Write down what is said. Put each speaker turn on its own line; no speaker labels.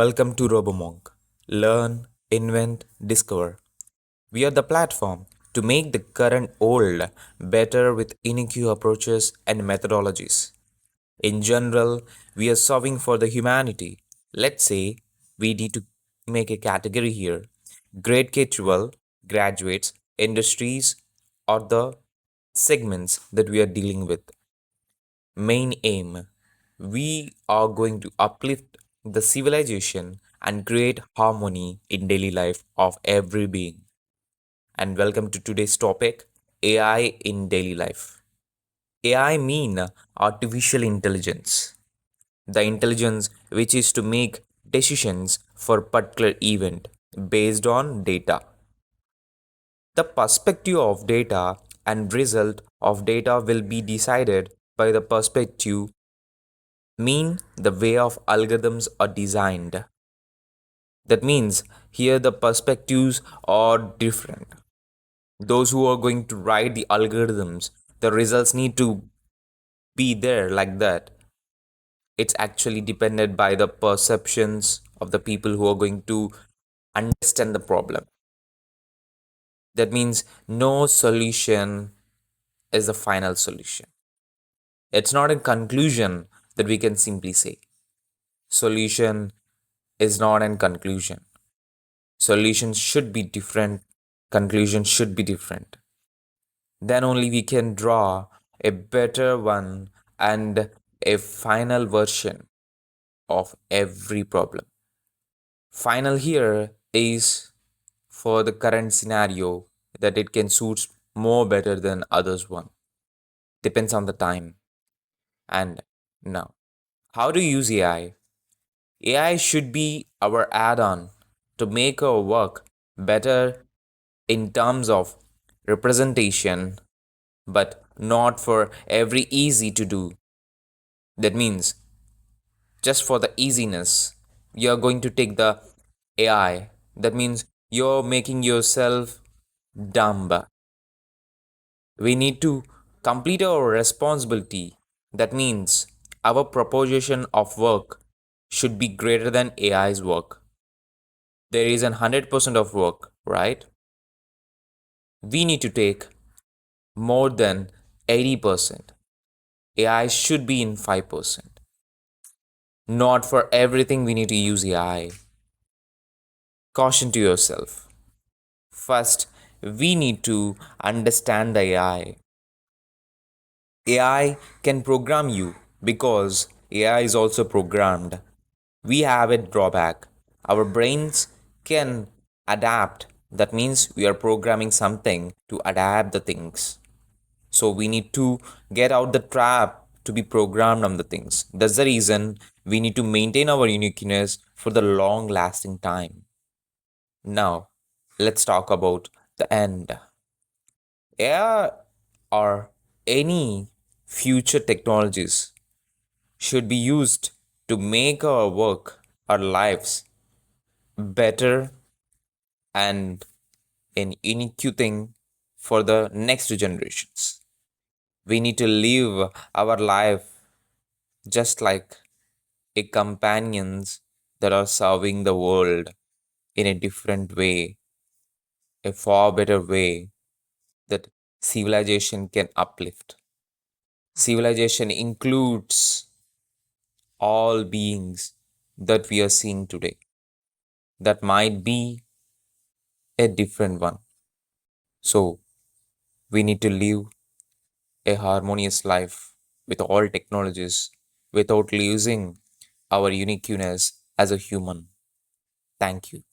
Welcome to RoboMonk. Learn, invent, discover. We are the platform to make the current old better with unique approaches and methodologies. In general, we are solving for the humanity. Let's say we need to make a category here. Grade K-12, graduates, industries, or the segments that we are dealing with. Main aim: we are going to uplift the civilization and create harmony in daily life of every being. And welcome to today's topic, AI in daily life. AI mean artificial intelligence, the intelligence which is to make decisions for particular event based on data. The perspective of data and result of data will be decided by the perspective mean the way of algorithms are designed. That means here the perspectives are different. Those who are going to write the algorithms, the results need to be there like that. It's actually dependent by the perceptions of the people who are going to understand the problem. That means no solution is the final solution. It's not a conclusion that we can simply say. Solution is not a conclusion. Solutions should be different, conclusions should be different. Then only we can draw a better one and a final version of every problem. Final here is for the current scenario that it can suit more better than others one. Depends on the time. And now, how to use AI? AI should be our add-on to make our work better in terms of representation, but not for every easy to do. That means just for the easiness, you're going to take the AI. That means you're making yourself dumb. We need to complete our responsibility. That means our proposition of work should be greater than AI's work. There is 100% of work, right? We need to take more than 80%. AI should be in 5%. Not for everything we need to use AI. Caution to yourself. First, we need to understand the AI. AI can program you because AI is also programmed. We have a drawback. Our brains can adapt. That means we are programming something to adapt the things. So we need to get out the trap to be programmed on the things. That's the reason we need to maintain our uniqueness for the long lasting time. Now, let's talk about the end. AI or any future technologies should be used to make our work, our lives better and an unique thing for the next generations. We need to live our life just like a companions that are serving the world in a different way, a far better way that civilization can uplift. Civilization includes all beings that we are seeing today. That might be a different one. So we need to live a harmonious life with all technologies without losing our uniqueness as a human. Thank you.